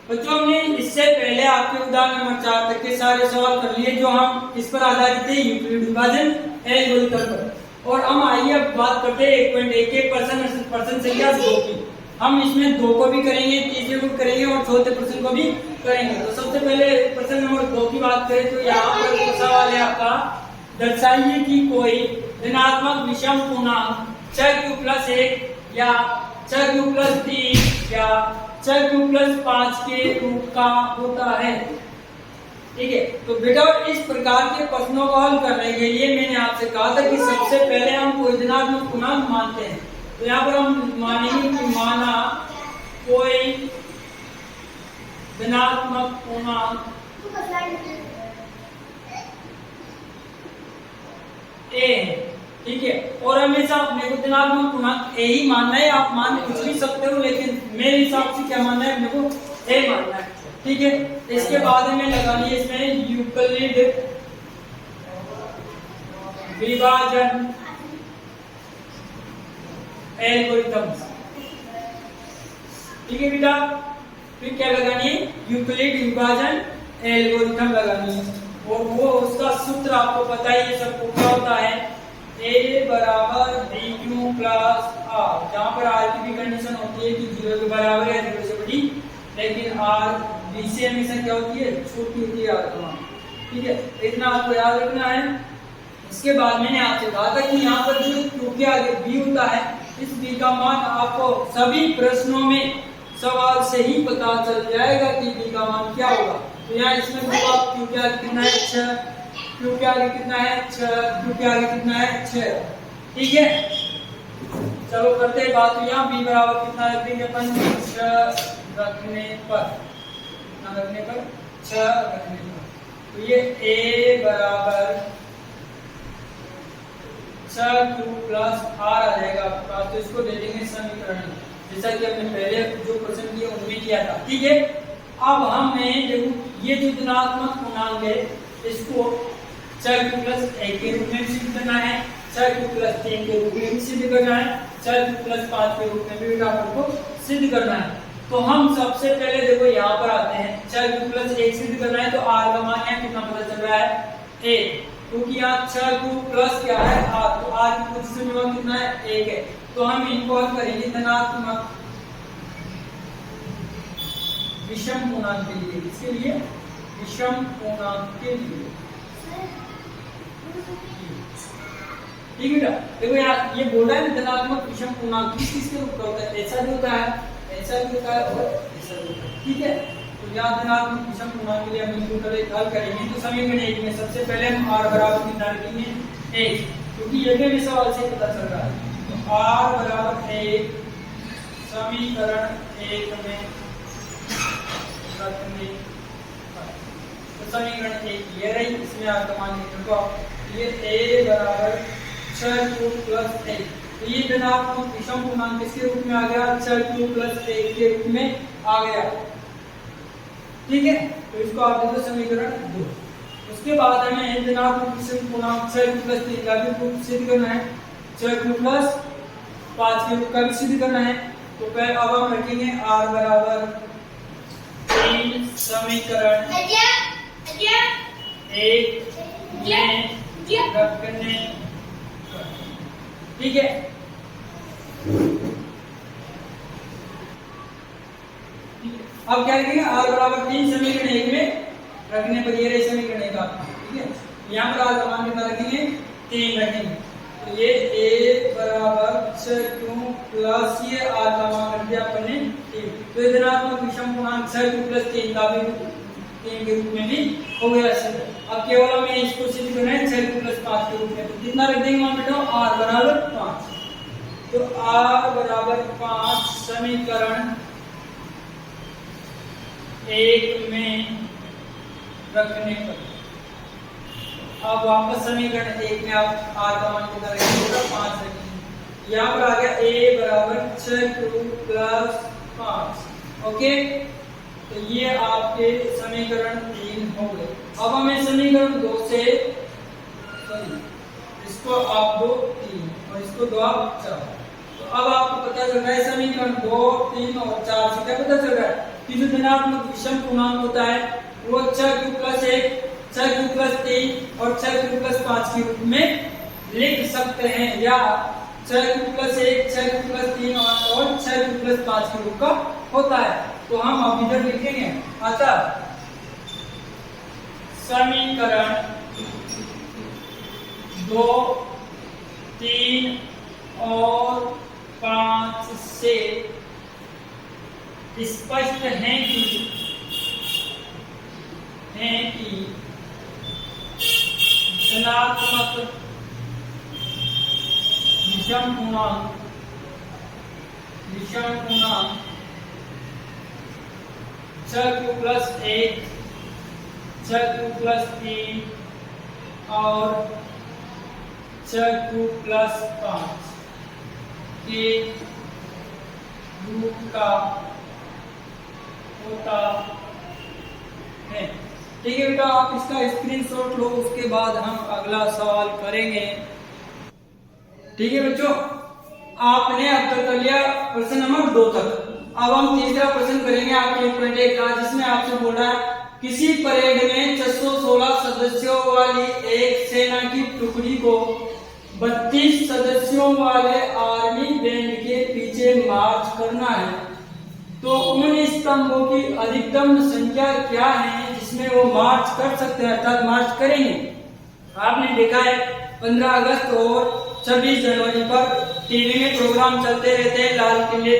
बच्चों हमने इससे पहले आपके उदाहरण नंबर 4 तक के सारे सवाल कर लिए जो हम इस पर आधारित थे यूक्लिड विभाजन एल्गोरिथम पर। और हम आइए अब बात करते हैं 1.1 पर्सन संख्या 2 की। हम इसमें 2 को भी करेंगे, तीसरे को करेंगे और चौथे पर्सन को भी करेंगे। तो सबसे पहले प्रश्न नंबर 2 की बात करें तो यहाँ पर सवाल है आपका, दर्शाइए कि कोई ऋणात्मक विषम पूर्णांक q+1 या q+3 या q+5 के रूप का होता है। ठीक है, तो बेटा इस प्रकार के प्रश्नों को हल करने के लिए मैंने आपसे कहा था कि सबसे पहले हम कोई ऋणात्मक पूर्णांक मानते हैं। तो यहाँ पर हम मानेंगे कि माना कोई धनात्मक पूर्णांक ए है। ठीक है, और हमेशा अपने को धनात्मक पूर्णांक ए ही मानना है। आप मान कुछ भी सकते हो, लेकिन मेरे हिसाब से क्या मानना है, अपने को ए मानना है। ठीक है, इसके बाद हमें लगानी है इसमें यूक्लिड विभाजन एल्गोरिथम। ठीक है बेटा, फिर क्या लगानी है, यूक्लिड विभाजन एल्गोरिथम लगानी है। और वो उसका सूत्र आपको पता है, ये सबको क्या होता है, a बराबर dq प्लस r, जहाँ पर r की भी कंडीशन होती है कि 0 के बराबर है, 0 से बड़ी, लेकिन r b से हमेशा क्या होती है, छोटी होती है r का। ठीक है, इतना आपको याद रखना है। इसके बाद मैंने आपसे कहा था कि यहाँ पर जो q के आगे b होता है, इस b का मान आपको सभी प्रश्नों में सवाल से ही पता चल जाएगा कि b का मान क्या होगा। तो यहाँ इसमें आप q के आगे कितना है 6, q के आगे कितना है 6, q के आगे कितना है 6। ठीक है, चलो करते हैं बात। तो यहाँ b बराबर कितना रखेंगे अपन, 6 रखने पर, कितना रखने पर, 6 रखने पर। तो ये a बराबर 6q+r आ जाएगा आपके पास। तो इसको दे देंगे समीकरण, जैसा कि हमने पहले जो क्वेश्चन किया उनमें किया था। ठीक है, अब हमें देखो ये जो धनात्मक पूर्णांक है इसको q+1 के रूप में सिद्ध करना है, q+3 के रूप में भी सिद्ध करना है, q+5 के रूप में भी आपको सिद्ध करना है। तो हम सबसे पहले देखो यहाँ पर आते हैं, q+1 सिद्ध करना है। तो r का मान यहाँ कितना पता चल रहा है, 1, क्योंकि यहाँ 6q+ क्या है r, तो r की पोजीशन में कितना है, 1 है। तो हम इनको हल करेंगे धनात्मक विषम पूर्णांक के लिए। इसके लिए विषम पूर्णांक के लिए। ठीक है बेटा, देखो यार ये बोल रहा है धनात्मक विषम पूर्णांक किस किस के रूप का होता है, ऐसा भी होता है, ऐसा भी होता है और ऐसा भी होता है। ठीक है, तो यहाँ धनात्मक विषम पूर्णांक के लिए हम इनको हल करेंगे। तो समीकरण 1 में सबसे पहले हम r बराबर कितना रखेंगे, 1, क्योंकि ये भी सवाल से पता चल रहा है। तो r बराबर 1 समीकरण 1 में रखने पर, तो समीकरण 1 ये रही, इसमें r का मान लिखो आप, ये a बराबर 6q+1। तो ये धनात्मक विषम पूर्णांक किसके रूप में आ गया, 6q+1 के रूप में आ गया। ठीक है, तो इसको आप देखो समीकरण 2। उसके बाद हमें धनात्मक विषम पूर्णांक 6q+3 का भी रूप सिद्ध करना है, 6q+5 के रूप का भी सिद्ध करना है। तो पहले अब हम रखेंगे r बराबर 3 समीकरण 1 में रखने। ठीक है, अब क्या लिखेंगे, r बराबर 3 समीकरण 1 में रखने पर, ये रहे समीकरण 1 का। ठीक है, यहाँ पर r का मान कितना रखेंगे, 3 रखेंगे। तो ये a बराबर 6q+ ये r का मान रख दिया अपने 3। तो ये धनात्मक विषम पूर्णांक 6q+3 का भी 3 के रूप में भी हो गया सिद्ध। अब केवल हमें इसको सिद्ध करना है 6q+5 के रूप में। तो कितना रख देंगे मान बेटा, r बराबर 5। तो r बराबर 5 समीकरण 1 में रखने पर। अब वापस समीकरण 1 में आप r का मान कितना रखेंगे, 5 रखेंगे। यहाँ पर आ गया a बराबर 6q+5। ओके, तो ये आपके समीकरण 3 हो गए। अब हमें समीकरण 2 से, इसको आप 2 3 और इसको 2 आप 4। तो अब आपको पता चल रहा है समीकरण 2 3 और 4 से क्या पता चल रहा है, कि जो धनात्मक विषम पूर्णांक होता है वो 6q+1, 6q+3 और 6q+5 के रूप में लिख सकते हैं, या 6q+1, 6q+3 और 6q+5 के रूप का होता है। तो हम अब इधर लिखेंगे, अतः समीकरण 2, 3 और 5 से स्पष्ट है कि धनात्मक विषम पूर्णांक 6q+1, 6q+3 और 6q+5 के रूप का होता है। ठीक है बेटा, आप इसका स्क्रीनशॉट लो, उसके बाद हम अगला सवाल करेंगे। ठीक है बच्चों, आपने अब तक कर लिया प्रश्न नंबर 2 तक। अब हम तीसरा प्रश्न करेंगे आपके 1.1 का, जिसमें आपसे बोल रहा है किसी परेड में 616 सदस्यों वाली एक सेना की टुकड़ी को 32 सदस्यों वाले आर्मी बैंड के पीछे मार्च करना है, तो उन स्तंभों की अधिकतम संख्या क्या है जिसमें वो मार्च कर सकते हैं, अर्थात मार्च करेंगे। आपने देखा है 15 अगस्त और 26 जनवरी पर टीवी में प्रोग्राम चलते रहते हैं लाल किले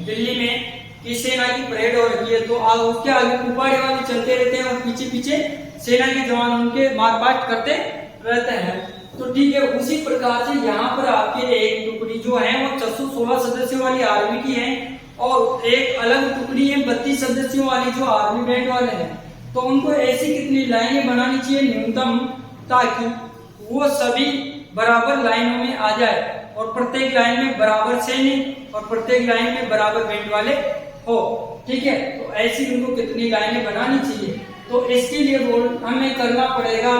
दिल्ली में कि सेना की परेड हो रही है, तो उसके आगे कुपाड़े वाले चलते रहते हैं और पीछे पीछे सेना के जवान उनके मारपाट करते रहते हैं। तो ठीक है, उसी प्रकार से यहाँ पर आपके एक टुकड़ी जो है वो 616 सदस्यों वाली आर्मी की है और एक अलग टुकड़ी है 32 सदस्यों वाली जो आर्मी बैंड वाले हैं। तो उनको ऐसी कितनी लाइनें बनानी चाहिए न्यूनतम, ताकि वो सभी बराबर लाइनों में आ जाए और प्रत्येक लाइन में बराबर सैनिक और प्रत्येक लाइन में बराबर बैंड वाले हो। ठीक है, तो ऐसी उनको कितनी लाइनें बनानी चाहिए, तो इसके लिए हमें करना पड़ेगा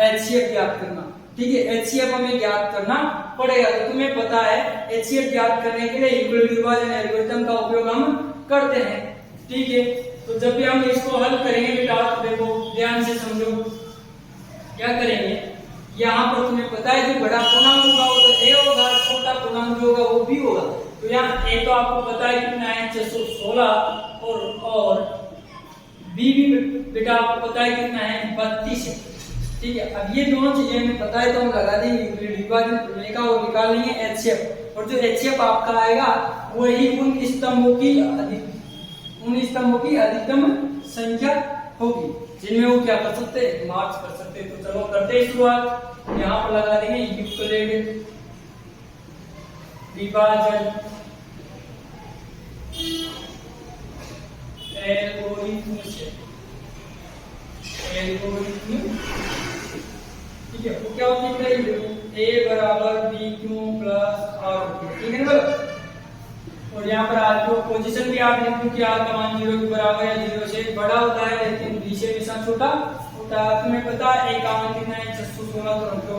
HCF ज्ञात करना। ठीक है, HCF हमें ज्ञात करना पड़ेगा। तो तुम्हें पता है HCF ज्ञात करने के लिए यूक्लिड विभाजन एल्गोरिथम का उपयोग हम करते हैं। ठीक है, तो जब भी हम इसको हल करेंगे बेटा, देखो ध्यान से समझो क्या करेंगे। यहाँ पर तुम्हें पता है जो बड़ा पूर्णांक होगा वो तो A होगा, छोटा पूर्णांक जो होगा वो B होगा। तो यहाँ A तो आपको पता है कितना है 616 और B भी बेटा आपको पता है कितना है 32 है। ठीक है, अब ये दोनों चीजें हमें पता है तो हम लगा देंगे यूक्लिड विभाजन प्रमेय का और निकाल लेंगे HCF, और जो HCF आपका आएगा वही उन स्तंभों की अधिकतम संख्या होगी जिनमें वो क्या कर सकते हैं, मार्च कर सकते हैं। तो चलो करते हैं शुरुआत। यहाँ पर लगा देंगे यूक्लिड विभाजन एल्गोरिथम। ठीक है, वो क्या होती है A बराबर BQ प्लस R। ठीक है ना, और यहाँ पर R को पोजीशन भी आप लिख दो कि R का मान 0 के बराबर या 0 से बड़ा होता है, लेकिन B से हमेशा छोटा होता है। तुम्हें पता है A का मान कितना है 616 तो रख दो,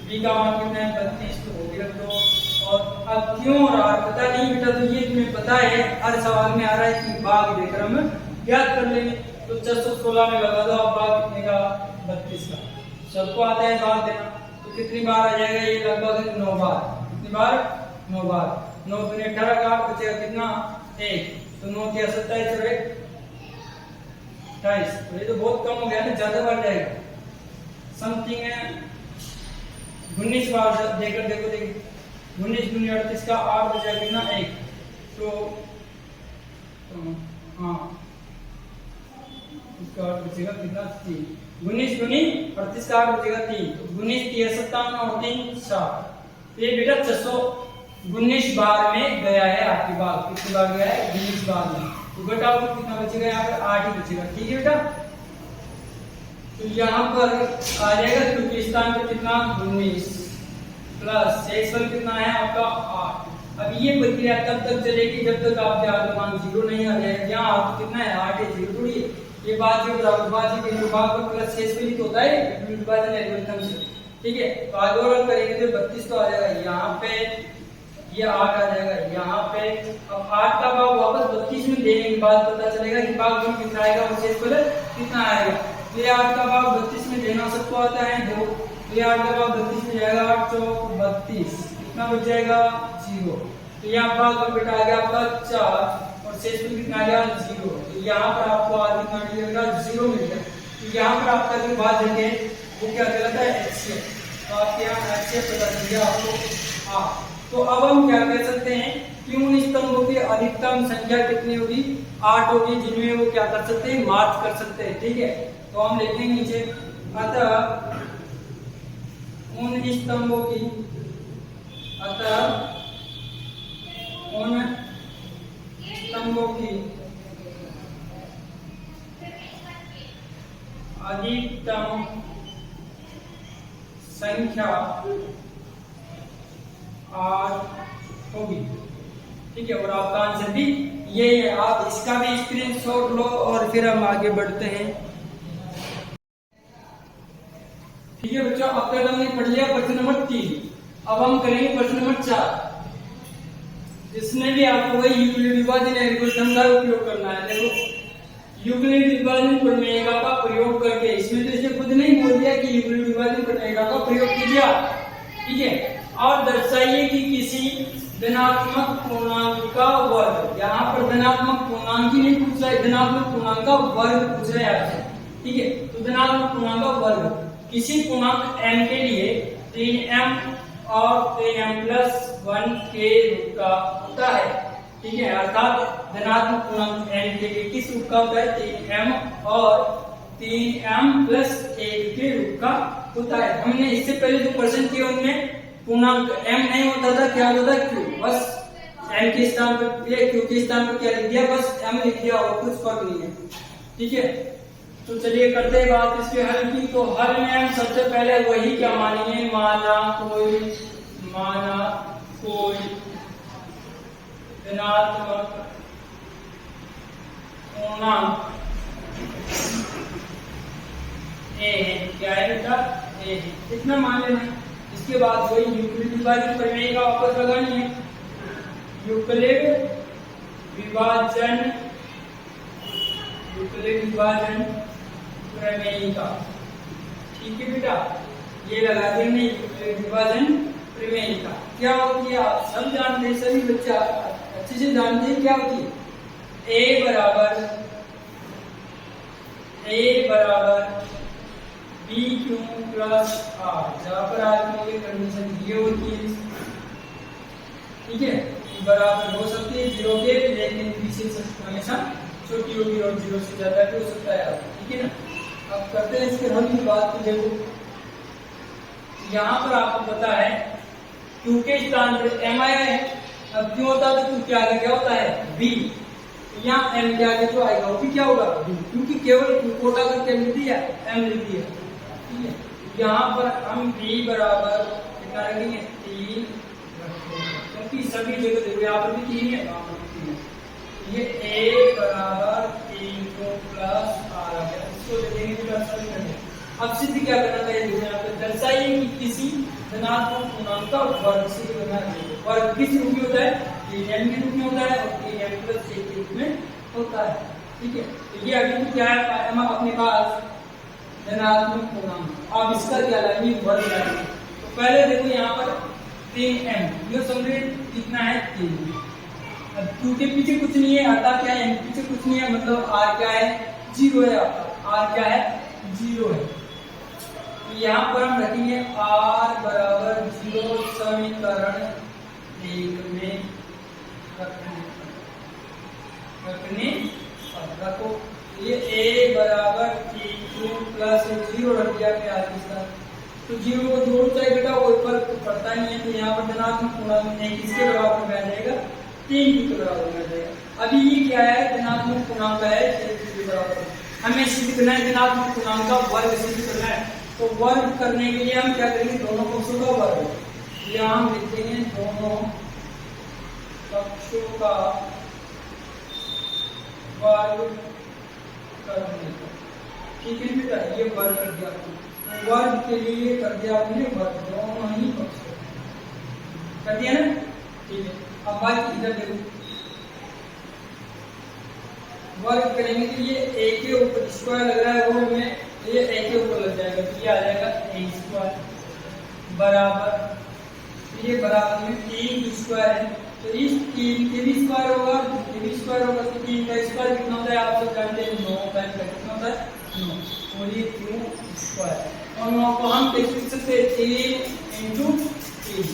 B का मान कितना है 32 तो वो भी रख दो। और अब क्यों और R पता नहीं बेटा, तो ये तुम्हें पता है, हर सवाल में आ रहा है कि भाग देकर हम ज्ञात कर लेंगे। तो 616 में लगा दो, अब भाग कितने का 32 का, सबको आता है भाग देना। तो कितनी बार आ जाएगा ये, लगभग 9 बार। कितनी बार 9 बार। 9 दूनी 18 का बचेगा कितना 1, तो 9 के 27 और 1 28। तो ये तो बहुत कम हो गया ना, ज्यादा बढ़ जाएगा समथिंग है 19 बार देकर देखो 19 दूनी 38 का 8 बचेगा कितना 1। तो हाँ इसका 8 बचेगा कितना 3। 19 दूनी 38 का 8 बचेगा 3, तो 19 3 57 और 3 60। ये बेटा 619 बार में गया है आपकी बार। कितनी बार गया है 19 बार में। तो बेटा आपको कितना बचेगा, यहाँ पर 8 ही बचेगा। ठीक है बेटा, तो यहाँ पर आ जाएगा क्योंकि स्थान पर कितना 19 प्लस शेषफल कितना है आपका 8। अब ये प्रक्रिया तब तक चलेगी जब तक आपके आगे मान 0 नहीं आ जाएगा। यहाँ आपको कितना है 8 है, 0 थोड़ी है। ये बात जो बराबर के भाग पर प्लस शेषफल ही तो होता है विभाजन एल्गोरिथम से। ठीक है, तो आगे और करेंगे तो 32 तो आ जाएगा। यहाँ पे ये 8 आ जाएगा यहाँ पे। अब 8 का भाग वापस 32 में देने के बाद पता चलेगा कि भागफल कितना आएगा और शेषफल कितना आएगा। ये 8 का भाग 32 में देना सबको आता है 2, ये 8 का भाग 32 में जाएगा 8 चौक 32, कितना बच जाएगा 0। तो यहाँ भागफल बेटा आ गया आपका 4 और शेषफल कितना आ गया 0। तो यहाँ पर आपको आगे कितना मिलेगा 0 मिल गया। तो यहाँ पर आपका जो भाजक है वो क्या कहलाता है HCF। तो आपके यहाँ HCF पता चल गया आपको। तो अब हम क्या कह सकते हैं कि उन स्तंभों की अधिकतम संख्या कितनी होगी 8 होगी, जिनमें वो क्या कर सकते हैं मार्च कर सकते हैं। ठीक है, तो हम लिखेंगे नीचे अतः उन स्तंभों की अधिकतम संख्या 8 होगी। ठीक है, और आपका आंसर भी ये है। आप इसका भी स्क्रीनशॉट लो और फिर हम आगे बढ़ते हैं। ठीक है बच्चों, अब तक हमने पढ़ लिया प्रश्न नंबर 3। अब हम करेंगे प्रश्न नंबर 4। इसमें भी आपको वही यूक्लिड विभाजन एल्गोरिथम का उपयोग करना है। देखो यूक्लिड विभाजन प्रमेयिका का प्रयोग करके, इसमें तो इसने खुद नहीं बोल दिया कि यूक्लिड विभाजन प्रमेयिका का प्रयोग कीजिए आप। ठीक है, और दर्शाइए कि किसी धनात्मक पूर्णांक का वर्ग, यहाँ पर धनात्मक पूर्णांक ही नहीं पूछ रहा है, धनात्मक पूर्णांक का वर्ग पूछ रहा है आपसे। ठीक है, तो धनात्मक पूर्णांक का वर्ग किसी पूर्णांक m के लिए 3m और 3m+1 के रूप का होता है। ठीक है, अर्थात धनात्मक पूर्णांक m के लिए किस रूप का होता है 3m और 3m+1 के रूप का होता है। हमने इससे पहले जो प्रश्न किए उनमें पूर्णांक m नहीं होता था, क्या होता था q, बस m के स्थान पर q के स्थान पर क्या लिख दिया, बस m लिख दिया और कुछ फर्क नहीं है। ठीक है, तो चलिए करते हैं बात इसके हल की। तो हल में हम सबसे पहले वही क्या मानेंगे, माना कोई धनात्मक पूर्णांक a क्या है बेटा a है, इतना मान लेना। इसके बाद वही यूक्लिड विभाजन प्रमेय का वापस लगानी है। यूक्लिड विभाजन प्रमेयिका। ठीक है बेटा, ये लगा देंगे यूक्लिड विभाजन प्रमेयिका। क्या होती है आप सब जानते हैं, सभी बच्चा अच्छे से जानते हैं क्या होती है। a बराबर BQ प्लस R, जहाँ पर R की कंडीशन ये होती है। ठीक है, बराबर हो सकती है 0 के, लेकिन विशेष हमेशा छोटी होगी और 0 से ज्यादा भी हो सकता है। ठीक है ना, अब करते हैं इसके हल की बात। तो देखो यहाँ पर आपको पता है Q के स्थान पर M आया है। अब क्यों होता है तो Q के आगे क्या होता है B, यहाँ M के आगे जो आएगा वो भी क्या होगा B, क्योंकि केवल Q कोटा करके लिख दिया M लिख दिया। ठीक है, यहाँ पर हम B बराबर कितना रखेंगे 3, क्योंकि सभी जगह देखो यहाँ पर भी 3 है, वहाँ पर भी 3 है। ये a बराबर 3 प्लस R आ गया, इसको लिखेंगे प्लस करके। अब सिद्ध क्या करना चाहिए, यहाँ पे दर्शाइए कि किसी धनात्मक पूर्णांक का वर्ग सिद्ध करना चाहिए। वर्ग किस रूप में होता है, 3m के रूप में होता है और 3m+1 के रूप में होता है। ठीक है, तो ये अभी क्या है अपने पास धनात्मक पूर्णांक। अब इसका क्या लाएंगे, वर्ग लाएंगे। तो पहले देखो यहाँ पर 3m, ये समझे कितना है 3। अब Q के पीछे कुछ नहीं है, अर्थात क्या है m के पीछे कुछ नहीं है, मतलब R क्या है 0 है, R क्या है 0 है। तो यहाँ पर हम रखेंगे R बराबर 0 समीकरण 1 में रखो। ये a बराबर 3 प्लस 0 रख दिया आपने आगे इसका। तो 0 को जोड़ चाहे बेटा कोई फर्क पड़ता नहीं है। तो यहाँ पर धनात्मक पूर्णांक है, किसके बराबर में आ जाएगा 3 के बराबर में आ जाएगा। अभी ये क्या है, धनात्मक पूर्णांक है 3 के बराबर। हमें सिद्ध करना है धनात्मक पूर्णांक का वर्ग सिद्ध करना है। तो वर्ग करने के लिए हम क्या करेंगे, दोनों पक्षों का वर्ग। यहाँ हम लिखेंगे दोनों पक्षों का वर्ग करने का। ठीक है बेटा, ये वर्ग कर दिया आपने। वर्ग के लिए कर दिया आपने वर्ग, दोनों ही पक्ष कर दिया ना। ठीक है, अब बाकी इधर देखो, वर्ग करेंगे तो ये a के ऊपर स्क्वायर लग रहा है वो में, तो ये a के ऊपर लग जाएगा, तो ये आ जाएगा a स्क्वायर बराबर, तो ये बराबर में 3 स्क्वायर है, तो इस 3 के भी स्क्वायर होगा, ये भी स्क्वायर होगा, तो 3 का स्क्वायर कितना होता है आप सब जानते हैं, 9 का कितना होता है 9, और ये क्यों स्क्वायर, और 9 को हम कैसे लिख सकते हैं 3 इंटू 3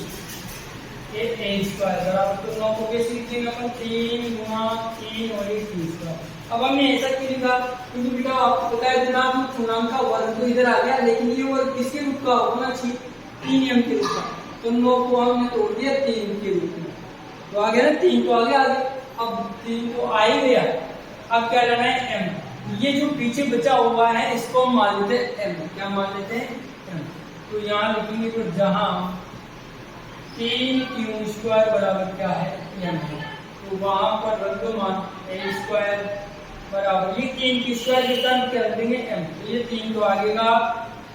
ये a स्क्वायर बराबर, तो 9 को कैसे लिखेंगे अपन 3 गुणा 3 और ये 3 स्क्वायर। अब हमने ऐसा क्यों लिखा, क्योंकि बेटा आपको पता है धनात्मक पूर्णांक का वर्ग तो इधर आ गया, लेकिन ये वर्ग किसके रूप का होना चाहिए 3m के रूप का, तो 9 को हमने तोड़ दिया 3 के रूप में, तो आ गया ना 3 तो आ गया आगे, अब 3 तो आ ही गया, अब क्या लेना है m, ये जो पीछे बचा हुआ है इसको हम मान लेते हैं m, क्या मान लेते हैं m, तो यहाँ लिखेंगे तो जहां 3q स्क्वायर बराबर क्या है m है, तो वहां पर वर्गमान a स्क्वायर बराबर ये 3 की स्क्वायर कितना क्या देंगे m, तो ये 3 तो आगेगा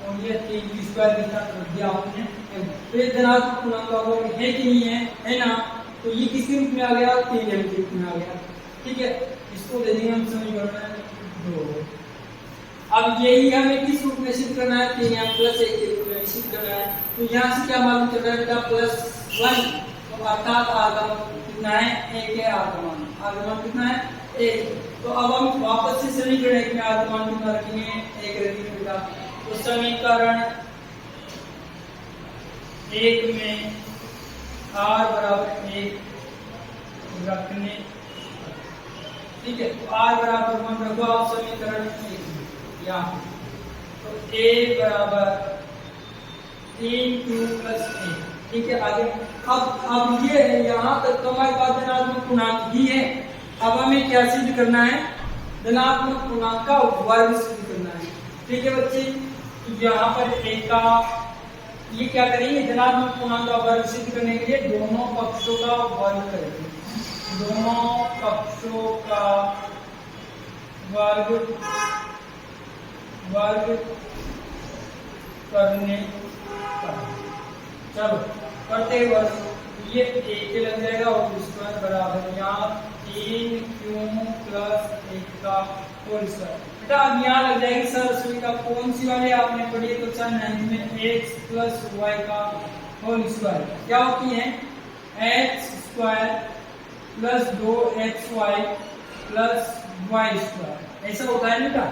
और ये 3 की स्क्वायर कितना कर दिया हमने m, तो ये धनात्मक पूर्णांक का वर्ग है कि नहीं है ना, तो ये किसके रूप में आ गया 3m के रूप में आ गया, ठीक है, इसको दे देंगे हम समीकरण 2। अब यही हमें किस रूप में सिद्ध करना है 3m प्लस 1 के रूप में सिद्ध करना है, तो यहाँ से क्या मालूम चल रहा है बेटा +1, तो अर्थात आगमन कितना है 1 है, आगमन कितना है 1, तो अब हम वापस से समीकरण 1 में आगमन कितना रखेंगे 1 रखेंगे बेटा, तो समीकरण 1 में r बराबर 1 रखने, ठीक है, तो r बराबर 1 रखो आप समीकरण 1 यहाँ, तो a बराबर 3q + 1, ठीक है, आगे अब ये है यहाँ तक तो हमारे पास धनात्मक पूर्णांक ही है, अब हमें क्या सिद्ध करना है धनात्मक पूर्णांक का वर्ग सिद्ध करना है, ठीक है बच्चे, यहाँ पर a का ये क्या करेंगे धनात्मक पूर्णांक का वर्ग सिद्ध करने के लिए दोनों पक्षों का वर्ग करेंगे, दोनों पक्षों का वर्ग करने का, चलो करते हैं वर्ग, ये a के लग जाएगा और स्क्वायर बराबर यहाँ 3q + 1 का होल स्क्वायर, बेटा अब यहाँ लग जाएगी सरस्वती का कौन सी वाले आपने पढ़ी है तो 9 में x + y का होल स्क्वायर क्या होती है x² + 2xy + y स्क्वायर, ऐसा होता है बेटा,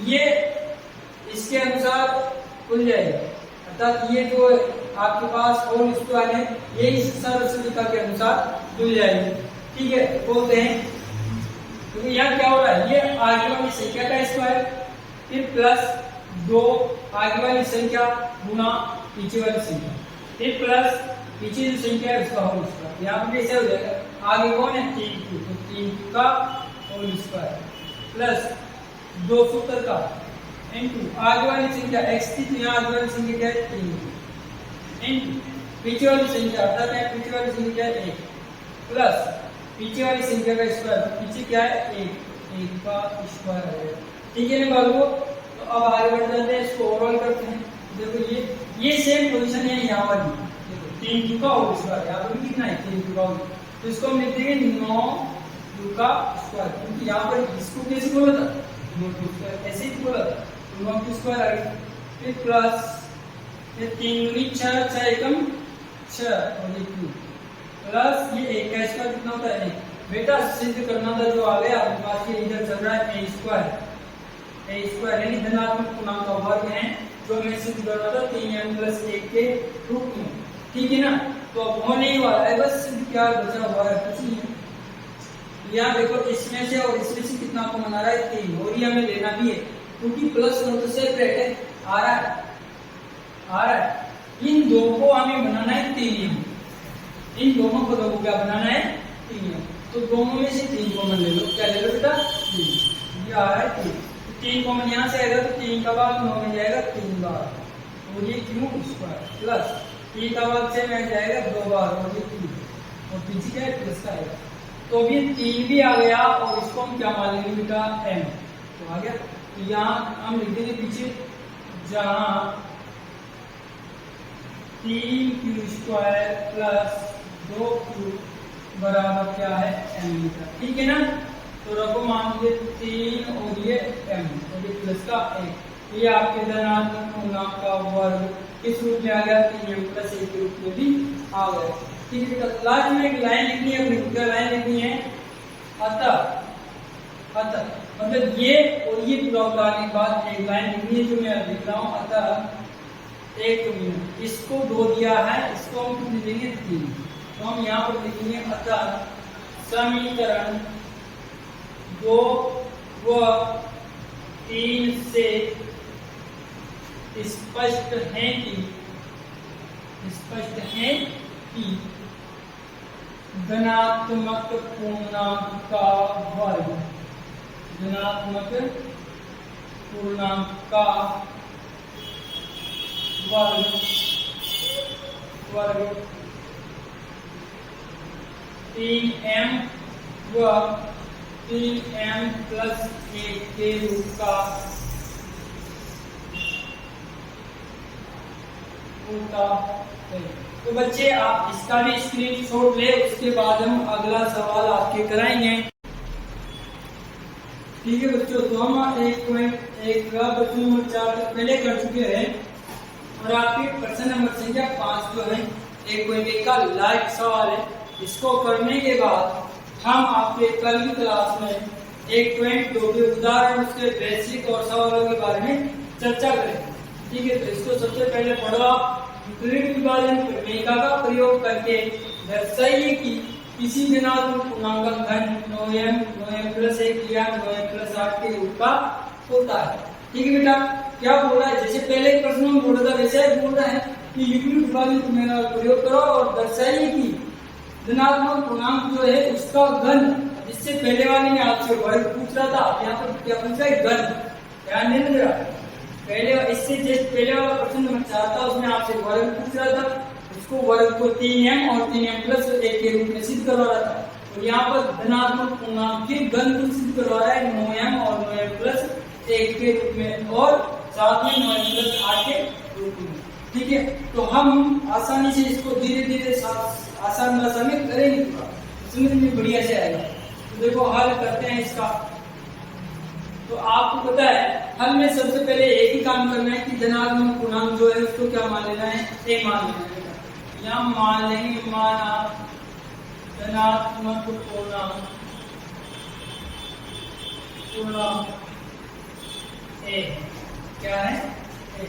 ये इसके अनुसार खुल जाएगा, अर्थात ये जो आपके पास होल स्क्वायर है ये इस सरस्वती के अनुसार खुल जाएगी, ठीक है, बोलते हैं, क्योंकि यहाँ क्या हो रहा है ये आगे वाली संख्या का स्क्वायर फिर +2 आगे वाली संख्या गुना पीछे वाली संख्या फिर प्लस पीछे जो संख्या है उसका होल स्क्वायर, यहाँ पर कैसे हो जाएगा आगे कौन है 3q, तो 3q का होल स्क्वायर प्लस 270 का इनटू आगे वाली संख्या x थी, तो यहाँ आगे वाली संख्या क्या है 3 इनटू पीछे वाली संख्या अर्थात है पीछे वाली संख्या 1 प्लस पीछे वाली संख्या का स्क्वायर, पीछे क्या है 1 का स्क्वायर है, ठीक है ना बाबू, तो अब आगे बढ़ जाते हैं, इसको ओवरऑल करते हैं, देखो ये सेम पोजीशन है यहाँ वाली, देखो 3q का होल स्क्वायर, यहाँ पर कितना है 3q का होल, तो इसको हम लिख देंगे 9q का स्क्वायर, क्योंकि यहाँ पर इसको कैसे बोला था 9q स्क्वायर, ऐसे ही बोला था, 9q स्क्वायर आ गया, फिर प्लस ये 3 दूनी 6 6 एकम 6 और ये q प्लस ये 1 का स्क्वायर कितना होता है 1, बेटा सिद्ध करना था जो आ गया आपके पास, ये इधर चल रहा है a स्क्वायर यानी धनात्मक पूर्णांक का वर्ग है जो हमें सिद्ध करना था 3m + 1 के रूप में, ठीक है ना, तो अब होने ही वाला है, बस क्या बचा हुआ है कुछ नहीं, यहाँ देखो इसमें से और इसमें से कितना आपको मना रहा है 3, और ये हमें लेना भी है क्योंकि प्लस नो तो सेपरेट है आ रहा है, इन दो को हमें बनाना है 3m, इन दोनों पदों को क्या बनाना है 3m, तो दोनों में से 3 कॉमन ले लो, क्या ले लो बेटा 3, ये आ रहा है 3 कॉमन यहाँ से आएगा तो 3 का भाग 9 में जाएगा 3 बार, और ये q स्क्वायर प्लस 3 का भाग 6 में जाएगा 2 बार और ये 3, और पीछे क्या है प्लस का आएगा, तो अभी 3 भी आ गया और इसको हम क्या मान लेंगे बेटा m, तो आ गया, तो यहाँ हम लिख देंगे पीछे जहाँ 3q² + 2 क्यूब बराबर क्या है m मीटर, ठीक है ना। तो रखो मान लीजिए 3 और ये m और ये प्लस का 1, ये आपके धनात्मक पूर्णांक का वर्ग किस रूप में आ गया, 3m प्लस 1 के रूप में भी आ गया, ठीक है। तो लास्ट में एक लाइन लिखनी है, क्या लाइन लिखनी है, अतः मतलब ये और ये पूरा उतारने के बाद एक लाइन लिखनी है जो मैं लिख रहा हूँ, अतः 1 मिनट, इसको 2 दिया है, इसको हम कितने देंगे 3, तो हम यहाँ पर लिखेंगे अतः समीकरण 2 व 3 से स्पष्ट है कि धनात्मक पूर्णांक का वर्ग वर्ग 3m व 3m प्लस 1 के रूप का होता है। तो बच्चे आप इसका भी स्क्रीनशॉट ले, उसके बाद हम अगला सवाल आपके कराएंगे, ठीक है बच्चों। तो हम 1.1 का प्रश्न नंबर 4 तक पहले कर चुके हैं और आपके प्रश्न नंबर संख्या 5 जो है 1.1 का लाइव सवाल है, इसको करने के बाद हम आपके कल की क्लास में 1.2 के उदाहरण, उसके बेसिक और सवालों के बारे में चर्चा करेंगे, ठीक है। तो इसको सबसे पहले पढ़ो आप। यूक्लिड विभाजन प्रमेयिका का प्रयोग करके दर्शाइए कि किसी धनात्मक पूर्णांक का घन 9m प्लस 1 या 9m प्लस 8 के रूप का होता है, ठीक है बेटा। क्या बोल रहा है, जैसे पहले प्रश्न में बोल रहा था वैसे ही बोल रहा है कि यूक्लिड विभाजन प्रमेय का प्रयोग करो और दर्शाइए कि धनात्मक पूर्णांक जो है उसका घन, इससे पहले वाले में आपसे वर्ग पूछ रहा था, यहाँ पर क्या पूछ रहा है, घन, ध्यान देना जरा। पहले इससे जैसे पहले वाला प्रश्न नंबर 4 था, उसमें आपसे वर्ग पूछ रहा था, उसको वर्ग को 3m और 3m प्लस 1 के रूप में सिद्ध करवा रहा था, और यहाँ पर धनात्मक पूर्णांक के घन को सिद्ध करवा रहा है 9m और 9m प्लस 1 के रूप में और साथ में 9m प्लस 8 के रूप में, ठीक है। तो हम आसानी से इसको धीरे धीरे आसान भाषा में करेंगे, समझ में बढ़िया से आएगा। तो देखो हल करते हैं इसका। तो आपको पता है हल में सबसे पहले एक ही काम करना है कि धनात्मक पूर्णांक जो है उसको क्या मान लेना है, a मान लेना है। यहाँ मान लेंगे, माना धनात्मक पूर्णांक a क्या है, a,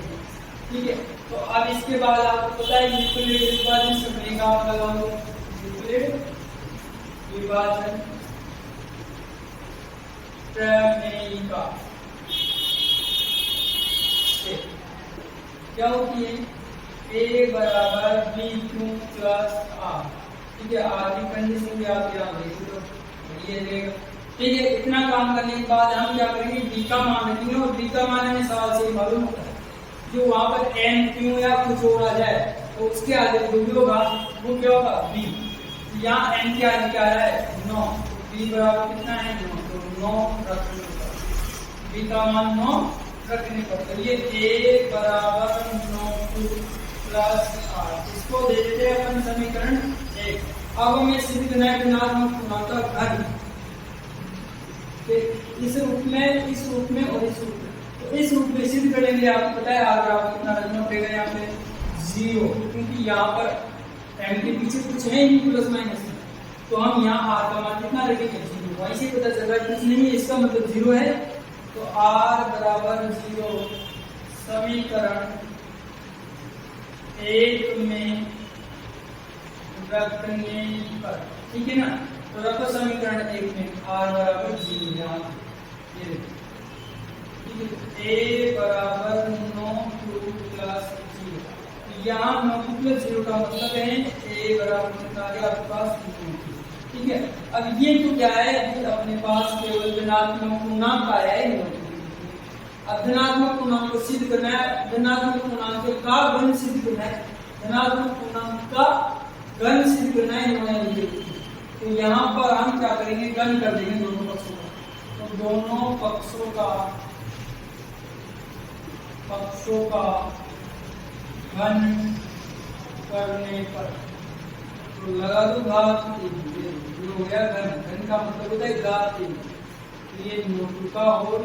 ठीक है। तो अब इसके बाद आपको पता है यूक्लिड विभाजन प्रमेय का आप लगाओ, यूक्लिड विभाजन प्रमेयिका क्या होती है, a बराबर b क्यू प्लस r, ठीक है। r की कंडीशन भी आप यहाँ देख लो, ये देगा, ठीक है। इतना काम करने के बाद हम क्या करेंगे, b का मान रखेंगे, और b का मान हमें सवाल से मालूम होता है, जो वहां पर n क्यू या कुछ और आ जाए तो उसके आगे जो भी होगा वो क्या होगा, b। यहाँ n के आगे क्या है, 9, b बराबर कितना है, 9, तो 9 रखने पर b का मान 9 रखने पर, तो ये a बराबर 9 प्लस 8, इसको दे देते हैं अपन समीकरण 1। अब हमें सिद्ध करना है धनात्मक पूर्णांक का घन, इस रूप में और इस रूप में, तो इस रूप में सिद्ध करेंगे। आपको पता है आगे आपको कितना रखना पड़ेगा, यहाँ पे 0, क्योंकि यहाँ पर m के पीछे कुछ है नहीं प्लस माइनस, तो हम यहाँ r का मान कितना रखेंगे, 0। वहीं से पता चल रहा है कुछ नहीं है, इसका मतलब 0 है, तो r बराबर 0 समीकरण 1 में रखने पर, ठीक है ना। तो रखो समीकरण 1 में r बराबर 0, यहाँ ये a बराबर 9 प्लस 0, यहाँ 9 प्लस 0 का मतलब है a बराबर कितना आ गया आपके पास, ठीक है। अब ये तो क्या है, अपने पास केवल धनात्मक पूर्णांक आया है, अब धनात्मक पूर्णांक को सिद्ध करना है, धनात्मक पूर्णांक का घन सिद्ध करना है, धनात्मक पूर्णांक का घन सिद्ध करना है। तो यहाँ पर हम क्या करेंगे, घन कर देंगे दोनों पक्षों का, तो दोनों पक्षों का घन करने पर तो लगा दो घात 3, ये हो गया घन। घन का मतलब होता है घात 3, ये नोट का होल।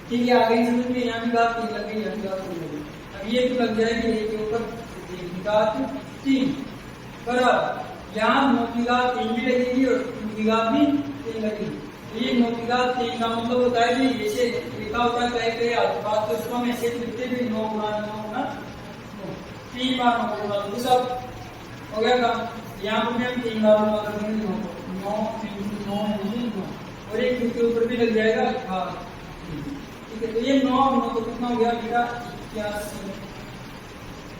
ठीक है, आगे समझ में, यहाँ भी घात 3 लग गई, यहाँ भी घात 3 लग गई। अब ये तो लग जाएगी एक के ऊपर घात 3 बराबर यहाँ 9 की घात 3 भी लगेगी और 2 की घात भी 3 लगेगी। ये 9 की घात 3 का मतलब होता है कि जैसे लिखा होता है कहीं कहीं बात, तो इसको हम ऐसे लिखते भी 9 गुणा 9 गुणा 3 बार 9 गुणा 2 सब हो गया काम। यहाँ पर भी हम 3 बार गुणा कर देंगे 9 और एक के ऊपर भी लग जाएगा घात। ठीक है, तो ये 9 9 तो कितना हो गया बेटा 81।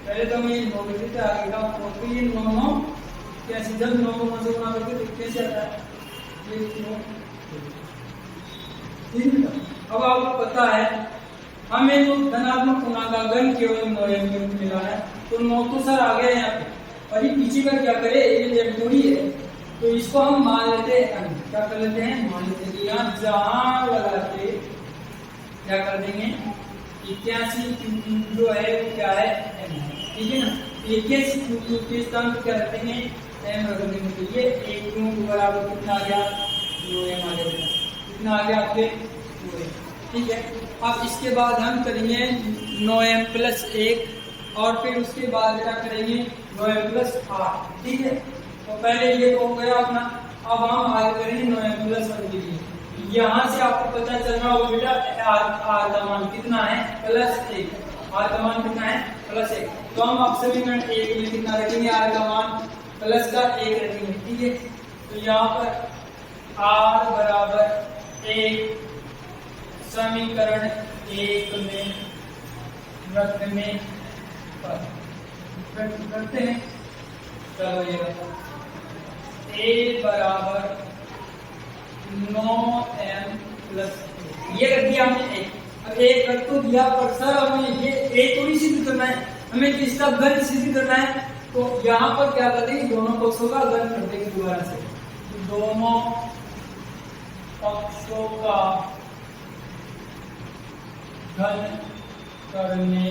पहले तो मैं 9 लिख देते आगे का, और फिर ये 9 9 कैसे, जब 9 को 9 से गुणा करते तो कैसे आता है ये 9। अब आपको पता है हमें जो धनात्मक पूर्णांक का घन केवल 9 मिला है, तो 9 तो सर आ गया यहाँ पे, और ये पीछे का क्या करे, ये थोड़ी है, तो इसको हम मान लेते हैं, क्या कर लेते हैं, मान लेते हैं यहाँ जहां लगा के क्या कर देंगे 81 क्यूब जो है वो क्या है m है। ठीक है ना, 81 क्यूब के स्थान पर क्या रख देंगे m रख देंगे। तो ये 1 क्यूब बराबर कितना आ गया 9m आ गया, कितना आ गया आपके 9m। ठीक है, अब इसके बाद हम करेंगे 9m प्लस 1 और फिर उसके बाद क्या करेंगे 9m प्लस 8। ठीक है, तो पहले ये तो हो गया अपना, अब हम आगे करेंगे 9m प्लस 1 के लिए। यहाँ से आपको पता चल रहा होगा बेटा r का मान कितना है प्लस 1, r का मान कितना है प्लस 1, तो हम अब समीकरण 1 में कितना रखेंगे r का मान प्लस का 1 रखेंगे। ठीक है, तो यहाँ पर r बराबर 1 समीकरण 1 में रखने पर रखते हैं। चलो ये a बराबर 9m प्लस ये रख दिया हमने 1। अब एक रख तो दिया, पर सर हमें ये a थोड़ी सिद्ध करना है, हमें इसका घन सिद्ध करना है, तो यहाँ पर क्या कर देंगे दोनों पक्षों का घन कर देंगे दोबारा से, दोनों पक्षों का घन करने।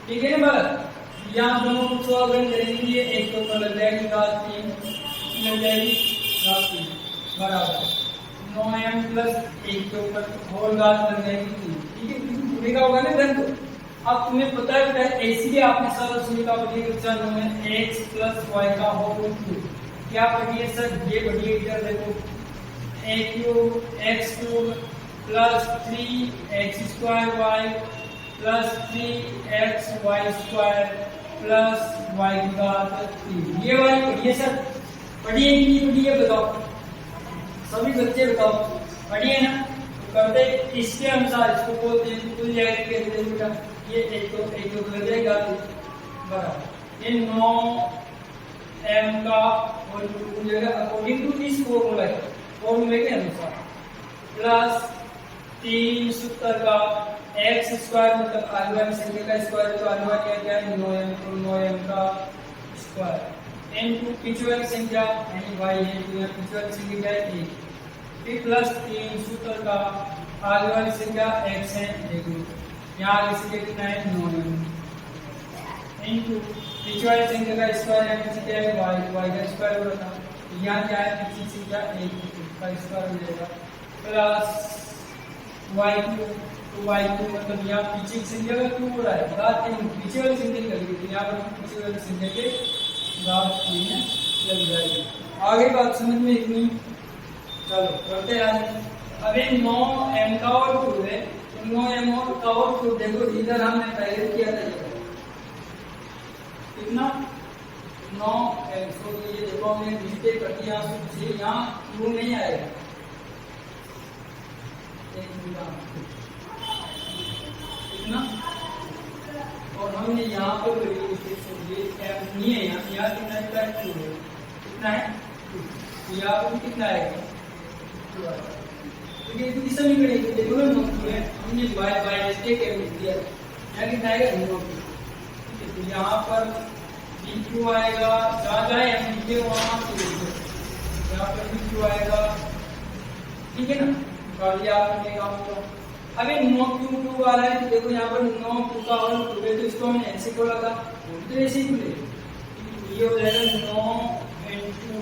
ठीक है ना बालक, यहाँ दोनों पक्षों का घन करेंगे, एक तो ऊपर लग जाएगी घात 3 लग जाएगी घात 3 बराबर 9m प्लस 1 के ऊपर होल घात लग जाएगी 3। ठीक है, पूरे का होगा ना घन। तो अब तुम्हें पता है बेटा इसीलिए आपने सरल सुविधा पढ़ी कक्षा में x प्लस y का होल क्यूब क्या पढ़ी है सर, ये पढ़ी है इधर देखो a cube x cube plus 3x square y plus 3x y square plus y की घात 3। ये वाली पढ़ी है सर, पढ़ी है कि नहीं पढ़ी है बताओ, सभी बच्चे बताओ पढ़ी है ना। तो करते इसके अनुसार इसको बोलते हैं कुल जाएगा कैसे बेटा, ये एक तो लग जाएगा बराबर ये 9m का होल क्यूब जाएगा अकॉर्डिंग टू दिस फॉर्मूले के अनुसार प्लस 3 सूत्र का x स्क्वायर मतलब आलू संख्या का स्क्वायर, तो आलू क्या है 9m, तो 9m का स्क्वायर इनटू पीछे वाली संख्या यानी y है, तो यहाँ पीछे वाली संख्या क्या है 1, फिर प्लस 3 सूत्र का आगे वाली संख्या x है, यहाँ आगे संख्या कितना है 9m इनटू पीछे वाली संख्या का स्क्वायर है, पीछे क्या है y का स्क्वायर हो रहा था, यहाँ क्या है पीछे संख्या 1 का स्क्वायर हो जाएगा प्लस y क्यूब, तो y क्यूब मतलब यहाँ पीछे की संख्या का क्यूब हो रहा है घात 3, पीछे वाली संख्या करेंगे तो यहाँ पर पीछे वाली संख्या के घात 3 लग जाएगी। आगे बात समझ में इतनी, चलो करते हैं। अभी 9m का और क्यूब है, तो 9m का और क्यूब देखो इधर हमने पहले किया था कितना 9m, तो ये देखो हमने मिस्टेक कर दिया, यहाँ क्यूब नहीं आएगा, कितना और हमने यहाँ पर नहीं है, यहाँ कितना है क्यूब है, कितना है यहाँ पर कितना आएगा इस समीकरण देखो ना हमने बाय मिस्टेक दिया, यहाँ कितना आएगा 9। तो यहाँ पर dq आएगा, जहाँ जाए हम लिखे वहाँ यहाँ पर dq आएगा। ठीक है ना, कर दिया आपने काम। तो अभी 9 क्यूब आ रहा है, तो देखो यहाँ पर 9 क्यूब का होल क्यूब है, तो इसको हमने ऐसे खोला था तो ऐसे ही खुले ये हो जाएगा 9 इंटू,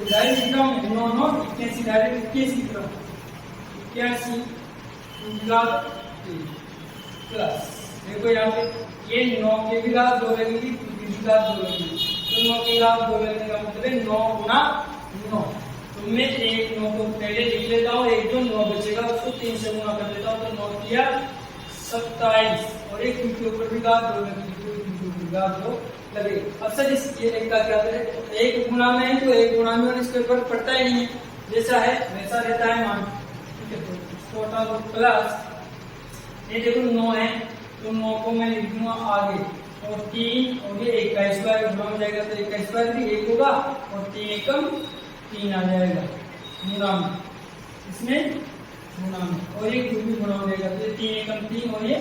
डायरेक्ट लिख रहा हूँ 9 9 81, डायरेक्ट 81 लिख रहा हूँ, 81 प्लस, देखो यहाँ पे ये 9 के भी घात 2 लगेगी, 2 की भी घात 2 लगेगी, तो 9 की घात 2 लगने का मतलब है 9 गुना 9। तो मैं एक 9 को पहले लिख लेता हूँ, एक जो 9 बचेगा उसको 3 से गुना कर लेता हूँ, तो 9 किया 27, और एक के ऊपर भी घात 2 लगेगी, घात 2 लगेगी। अब सर इस ये एक का क्या करें, एक गुना में है तो एक गुना में इसके ऊपर पड़ता ही नहीं है, जैसा है वैसा रहता है मान, ठीक है। तो इसको हटा दो, प्लस ये देखो 9 है तो 9 को मैं लिख दूंगा आगे, और 3 और ये 1 का स्क्वायर गुना हो जाएगा, तो 1 का स्क्वायर भी 1 होगा, और 3 एकम 3 आ जाएगा गुना में, इसमें गुना में, और ये 2 भी गुना हो जाएगा, तो 3 एकम 3 और ये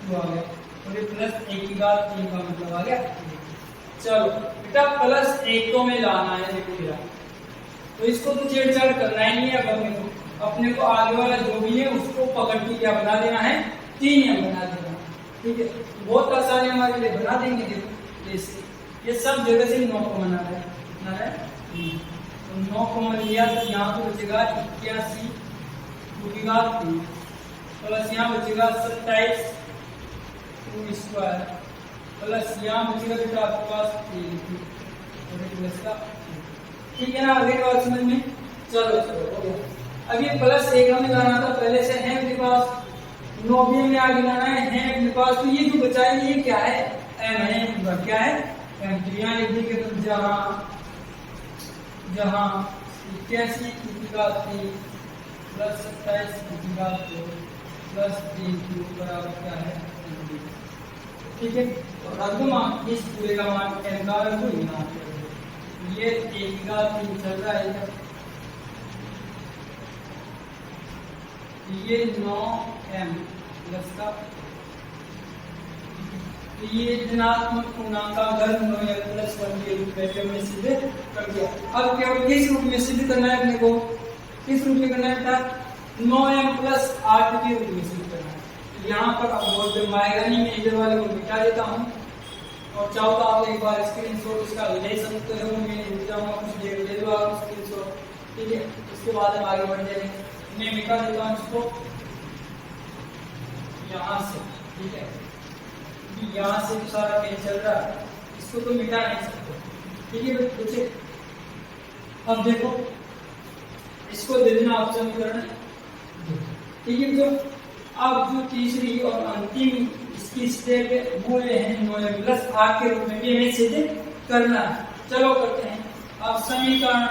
2 आ गया, और ये प्लस 1 की घात 3 का मतलब आ गया। चलो बेटा प्लस 1 को में लाना है, देखो मेरा तो इसको तो छेड़छाड़ करना ही नहीं है, अपने को आगे वाला जो भी है उसको पकड़ के क्या बना देना है, 3 m बना देना, ठीक है। बहुत आसान है हमारे लिए, बना देंगे। देखो ये सब जगह से 9 को बना रहा है, कितना है 3, तो 9 को मान लिया, तो यहाँ पे बचेगा 81 2 की घात 3, प्लस यहाँ बचेगा 27 2 स्क्वायर, प्लस यहाँ बचेगा बेटा आपके पास 3 प्लस का, ठीक है ना। आगे का समझ में, चलो हो गया। अब ये प्लस 1 हमें लाना था, पहले से है अपने पास, 9 भी हमें आगे लाना है अपने पास, तो ये जो बचा है ये क्या है, m है, क्या है m, तो यहाँ लिख देंगे, तो जहाँ 81 की घात 3 प्लस 27 की घात 2 प्लस 3 बराबर क्या है, ठीक है। और रकम इस पूरे का मान m का रखो, ये 1 की घात 3 चल रहा है, ये 9m प्लस का, ये धनात्मक पूर्णांक का घन 9m प्लस 1 के रूप में हमने सीधे कर दिया। अब केवल किस रूप में सिद्ध करना है अपने को, किस रूप में करना है बेटा, 9m प्लस 8 के रूप में सिद्ध करना है। यहाँ पर अब बहुत जब आएगा नहीं, मैं इधर वाले को मिटा देता हूँ, और चाहो तो आप एक बार स्क्रीनशॉट इसका ले सकते हो, मैं रुक जाऊंगा कुछ देर, ले लो आप स्क्रीनशॉट, ठीक है। उसके बाद हम आगे बढ़ जाएंगे, मैं मिटा देता हूँ इसको यहाँ से, ठीक है, यहाँ से तो सारा पेज चल रहा है, इसको तो मिटा नहीं सकते, ठीक है बच्चे। अब देखो इसको दे देना आप समीकरण, ठीक है। जो अब जो तीसरी और अंतिम इसकी स्टेप मूल्य है 9m प्लस 8 के रूप में भी हमें सिद्ध करना है। चलो करते हैं। अब समीकरण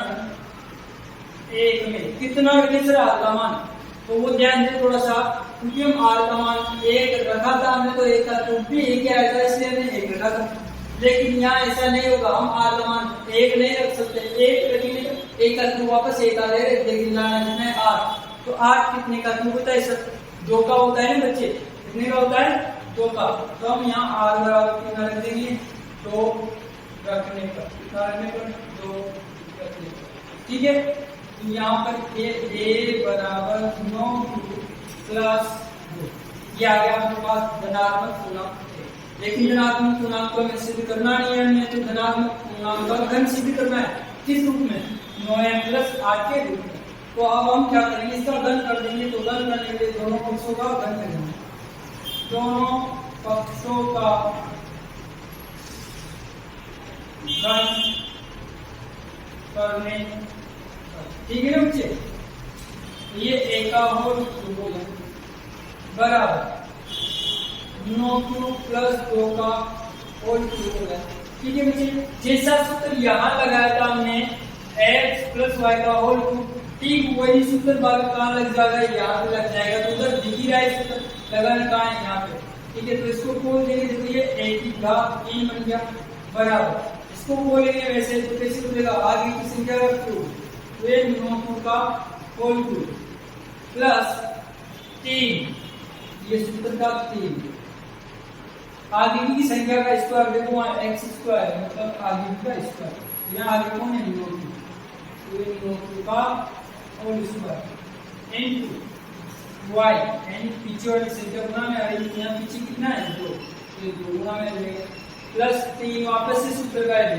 1 में कितना किस रहा था मान, तो वो ध्यान दे थोड़ा सा, क्योंकि हम r का मान 1 रखा था हमने, तो 1 का तो भी 1 आया था, इसलिए हमने 1 रखा था। लेकिन यहाँ ऐसा नहीं होगा, हम r का मान 1 नहीं रख सकते, 1 रखेंगे तो 1 का तो वापस 1 आ जाएगा, लेकिन लाना है r, तो r कितने का तो होता है सर, 2 का होता है ना बच्चे, कितने का होता है 2 का, तो हम यहाँ r बराबर कितना रख देंगे, 2 रखने पर, कितना रखने पर 2 रखने पर, ठीक है। यहाँ पर a बराबर 9 प्लस 2, ये आ गया हमारे पास धनात्मक पूर्णांक है। लेकिन धनात्मक पूर्णांक को हमें सिद्ध करना नहीं है, हमें तो धनात्मक पूर्णांक का घन सिद्ध करना है, किस रूप में, 9m प्लस 8 के रूप में। तो अब हम क्या करेंगे, इसका घन कर देंगे, तो घन करने के लिए दोनों पक्षों का घन करेंगे, दोनों पक्षों का घन करने, ठीक है ना बच्चे। ये a का होल क्यूब बराबर 9 क्यूब प्लस 2 का होल क्यूब है, ठीक है बच्चे। जैसा सूत्र यहाँ लगाया था हमने x प्लस वाई का होल क्यूब, ठीक वही सूत्र कहाँ लग जाएगा, यहाँ पे लग जाएगा, तो उधर दिख ही रहा है सूत्र लगाना कहाँ है, यहाँ पे, ठीक है। तो इसको खोल देंगे, देखो ये a की घात 3 बन गया बराबर, इसको खोलेंगे वैसे तो कैसे खुलेगा, आगे की संख्या का क्यूब, तो ये 9 का होल क्यूब प्लस 3, ये सूत्र का 3, आगे की संख्या का स्क्वायर, देखो वहाँ x स्क्वायर मतलब आगे का स्क्वायर, यहाँ आगे कौन है 9, तो ये 9 का होल स्क्वायर इनटू y, यानी पीछे वाली संख्या गुना में आ रही है, यहाँ पीछे कितना है 2, ये 2 गुना में रहेगा, प्लस 3 वापस से सूत्र का है,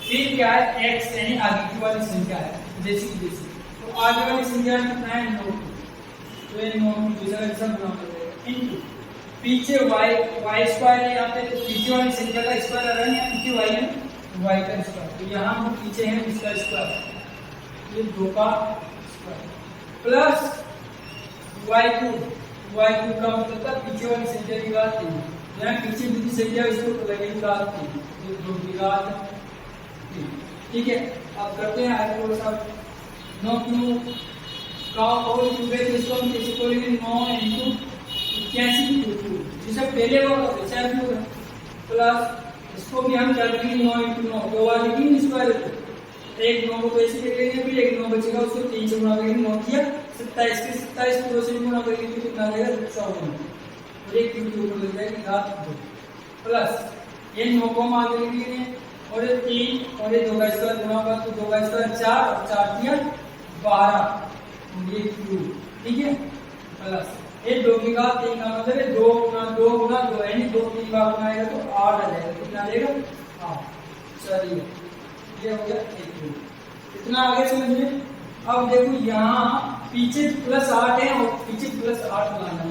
फिर क्या है x यानी आगे की वाली संख्या है जैसी की जैसी। तो आगे वाली संख्या कितना है 9, तो ये 9 दूसरा हिस्सा गुना कर देगा इनटू पीछे y स्क्वायर है यहाँ पे, तो पीछे वाली संख्या का स्क्वायर आ रहा है या पीछे y है y का स्क्वायर, तो यहाँ हम पीछे है इसका स्क्वायर, ये 2 का स्क्वायर प्लस y3 का मतलब था पीछे वाली संख्या की घात 3, यहाँ पीछे दूसरी संख्या इसको लगेगी घात 3, ये 2 की घात 3। ठीक है, अब करते हैं आगे थोड़ा सा 9 क्यू का और क्यूब है, तो इसको हम कैसे करेंगे 9 इनटू 81 क्यूब, जिसे पहले वाला वैसा क्यूब है, प्लस इसको भी हम क्या करेंगे 9 इनटू 9 दो बार लिखेंगे स्क्वायर को, एक 9 को कैसे लिख लेंगे, फिर एक 9 बचेगा उसको 3 से गुणा करेंगे, 9 किया 27 के 27 को 2 से गुणा करेंगे तो कितना आ जाएगा 54, और एक क्यूब के ऊपर लग जाएगी घात 2 प्लस ये 9 को हम आगे लिख लेंगे और ये 3 और ये 2 का स्क्वायर गुणा होगा तो 2 का स्क्वायर 4 और 4 किया 12, ये क्यूब। ठीक है, प्लस ये 2 की घात 3 का मतलब है 2 गुना 2 यानी 2 3 बार बनाएगा तो 8 आ जाएगा, कितना आ जाएगा 8। चलिए ये हो गया एक क्यूब, इतना आगे समझ में। अब देखो यहाँ पीछे प्लस 8 है और पीछे प्लस 8 लाना है,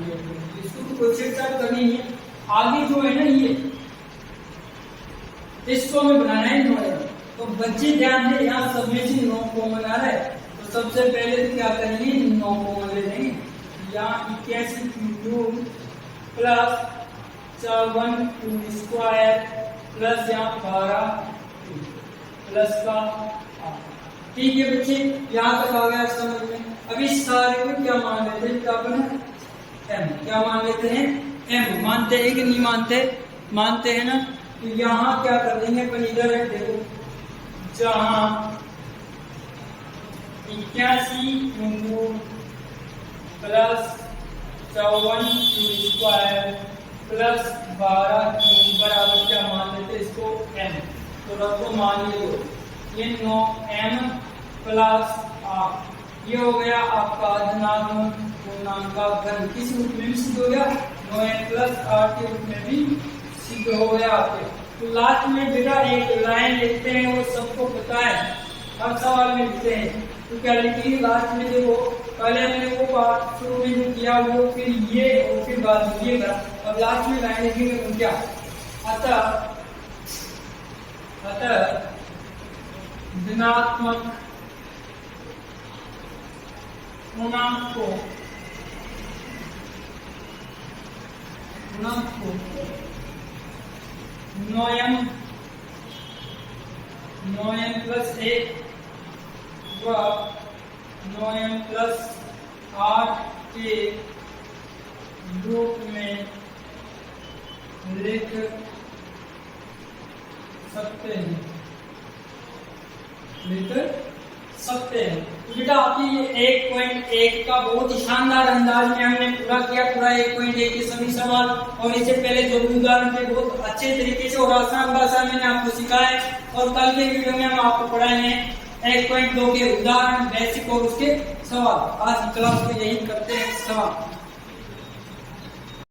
इसको तो कोई छेड़छाड़ करनी नहीं है, आगे जो है ना ये इसको हमें बनाना है 9, तो बच्चे ध्यान दें यहाँ सब में से 9 कॉमन आ रहा है, तो सबसे पहले तो क्या करेंगे 9 कॉमन ले लेंगे, यहाँ 81 cube plus 54 cube square plus यहाँ 12 प्लस का 8। ठीक है बच्चे, यहाँ तक आ गया समझ में। अब इस सारे को क्या मान लेते हैं, क्या बना m, क्या मान लेते हैं m, मानते हैं कि नहीं मानते, मानते हैं ना, तो यहाँ क्या कर देंगे अपन इधर है देखो, जहाँ 81 cube plus 54 cube square plus 12 cube बराबर क्या मान लेते इसको m, तो रखो मान लो ये 9m प्लस 8, ये हो गया आपका धनात्मक पूर्णांक का घन, किस रूप में भी सिद्ध हो गया 9m प्लस 8 के रूप में भी सिद्ध हो गया आपके। तो लास्ट में बेटा एक लाइन लिखते हैं, वो सबको पता है, हर सवाल में लिखते हैं, तो क्या लिखेंगे लास्ट में देखो, पहले हमने वो बात शुरू में जो किया वो फिर ये और फिर बाद में ये करा, अब लास्ट में लाइन लिखेंगे तो क्या, अतः धनात्मक पूर्णांक को 9m प्लस 1 व 9m प्लस 8 के रूप में लिख सकते हैं, तो बेटा आपकी ये 1.1 का बहुत ही शानदार अंदाज में हमने पूरा किया, पूरा 1.1 के सभी सवाल, और इससे पहले जो भी उदाहरण थे बहुत अच्छे तरीके से और आसान भाषा में मैंने आपको सिखाया, और कल के वीडियो में हम आपको पढ़ाएंगे 1.2 के उदाहरण बेसिक और उसके सवाल। आज की क्लास को यही करते हैं सवाल।